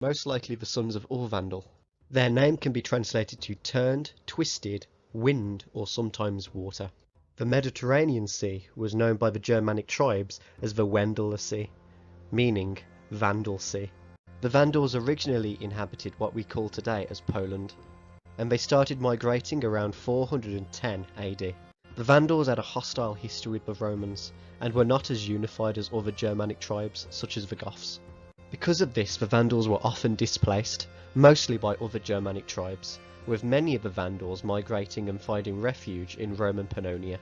most likely the sons of Urvandal. Their name can be translated to turned, twisted, wind, or sometimes water. The Mediterranean Sea was known by the Germanic tribes as the Wendel Sea, meaning Vandal Sea. The Vandals originally inhabited what we call today as Poland, and they started migrating around 410 AD. The Vandals had a hostile history with the Romans, and were not as unified as other Germanic tribes, such as the Goths. Because of this, the Vandals were often displaced, mostly by other Germanic tribes, with many of the Vandals migrating and finding refuge in Roman Pannonia.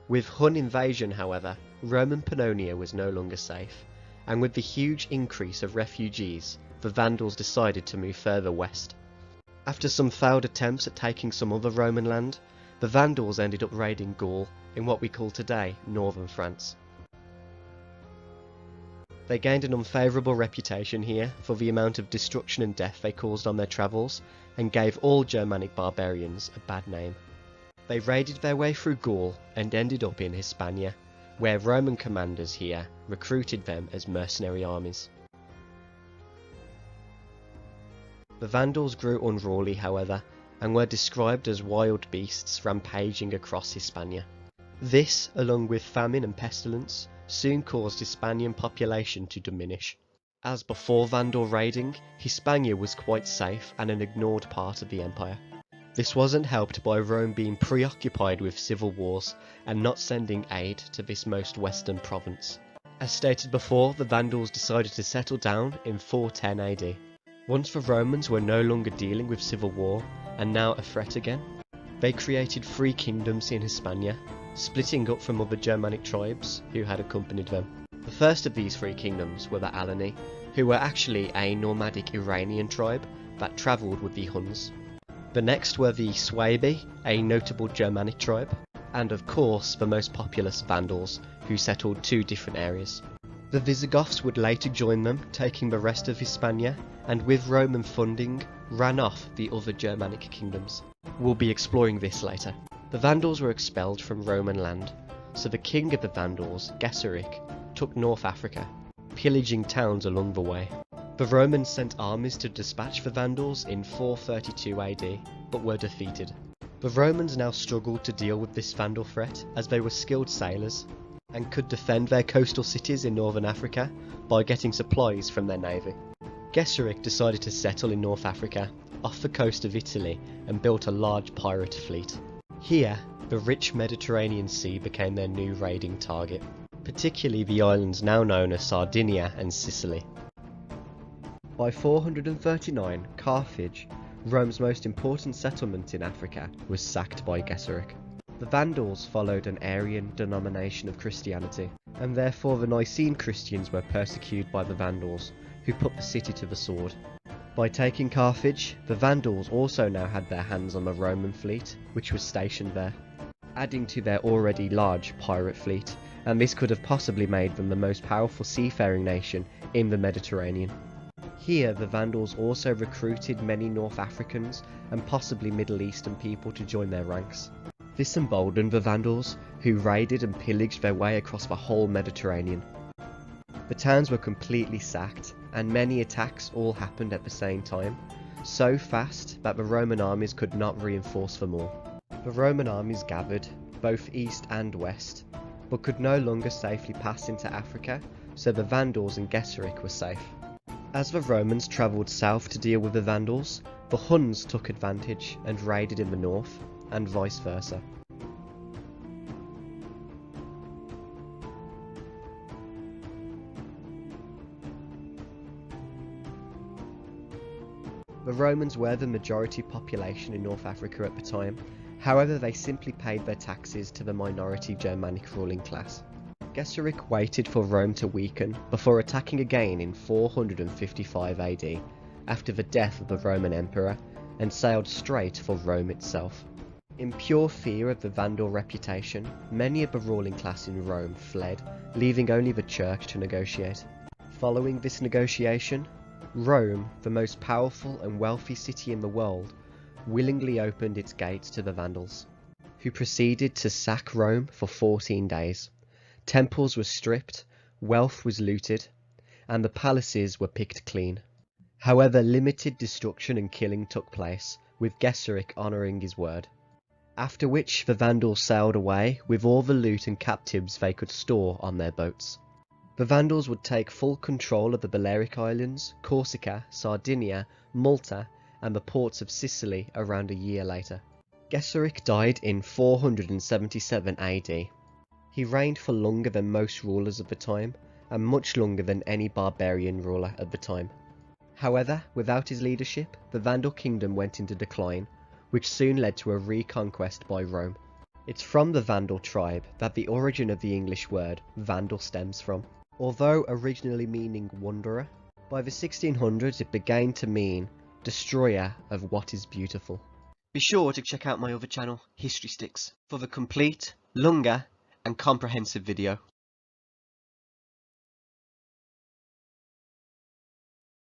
With Hun invasion, however, Roman Pannonia was no longer safe, and with the huge increase of refugees, the Vandals decided to move further west. After some failed attempts at taking some other Roman land, the Vandals ended up raiding Gaul, in what we call today northern France. They gained an unfavourable reputation here for the amount of destruction and death they caused on their travels, and gave all Germanic barbarians a bad name. They raided their way through Gaul and ended up in Hispania, where Roman commanders here recruited them as mercenary armies. The Vandals grew unruly, however, and were described as wild beasts rampaging across Hispania. This, along with famine and pestilence, soon caused Hispanian population to diminish. As before Vandal raiding, Hispania was quite safe and an ignored part of the empire. This wasn't helped by Rome being preoccupied with civil wars and not sending aid to this most western province. As stated before, the Vandals decided to settle down in 410 AD. Once the Romans were no longer dealing with civil war and now a threat again, they created 3 kingdoms in Hispania, splitting up from other Germanic tribes who had accompanied them. The first of these 3 kingdoms were the Alani, who were actually a nomadic Iranian tribe that travelled with the Huns. The next were the Suebi, a notable Germanic tribe, and of course the most populous Vandals, who settled 2 different areas. The Visigoths would later join them, taking the rest of Hispania, and with Roman funding, ran off the other Germanic kingdoms. We'll be exploring this later. The Vandals were expelled from Roman land, so the king of the Vandals, Gesseric, took North Africa, pillaging towns along the way. The Romans sent armies to dispatch the Vandals in 432 AD, but were defeated. The Romans now struggled to deal with this Vandal threat, as they were skilled sailors, and could defend their coastal cities in northern Africa by getting supplies from their navy. Gesseric decided to settle in North Africa, off the coast of Italy, and built a large pirate fleet. Here, the rich Mediterranean Sea became their new raiding target, particularly the islands now known as Sardinia and Sicily. By 439, Carthage, Rome's most important settlement in Africa, was sacked by Gesseric. The Vandals followed an Arian denomination of Christianity, and therefore the Nicene Christians were persecuted by the Vandals, who put the city to the sword. By taking Carthage, the Vandals also now had their hands on the Roman fleet, which was stationed there, adding to their already large pirate fleet, and this could have possibly made them the most powerful seafaring nation in the Mediterranean. Here, the Vandals also recruited many North Africans and possibly Middle Eastern people to join their ranks. This emboldened the Vandals, who raided and pillaged their way across the whole Mediterranean. The towns were completely sacked, and many attacks all happened at the same time, so fast that the Roman armies could not reinforce them all. The Roman armies gathered, both east and west, but could no longer safely pass into Africa, so the Vandals and Gesseric were safe. As the Romans travelled south to deal with the Vandals, the Huns took advantage and raided in the north, and vice versa. The Romans were the majority population in North Africa at the time, however they simply paid their taxes to the minority Germanic ruling class. Gesseric waited for Rome to weaken before attacking again in 455 AD, after the death of the Roman emperor, and sailed straight for Rome itself. In pure fear of the Vandal reputation, many of the ruling class in Rome fled, leaving only the church to negotiate. Following this negotiation, Rome, the most powerful and wealthy city in the world, willingly opened its gates to the Vandals, who proceeded to sack Rome for 14 days. Temples were stripped, wealth was looted, and the palaces were picked clean. However, limited destruction and killing took place, with Gesseric honouring his word. After which the Vandals sailed away with all the loot and captives they could store on their boats. The Vandals would take full control of the Balearic Islands, Corsica, Sardinia, Malta, and the ports of Sicily around a year later. Gesseric died in 477 AD. He reigned for longer than most rulers of the time, and much longer than any barbarian ruler at the time. However, without his leadership, the Vandal kingdom went into decline, which soon led to a reconquest by Rome. It's from the Vandal tribe that the origin of the English word Vandal stems from. Although originally meaning wanderer, by the 1600s it began to mean destroyer of what is beautiful. Be sure to check out my other channel, History Sticks, for the complete, longer and comprehensive video.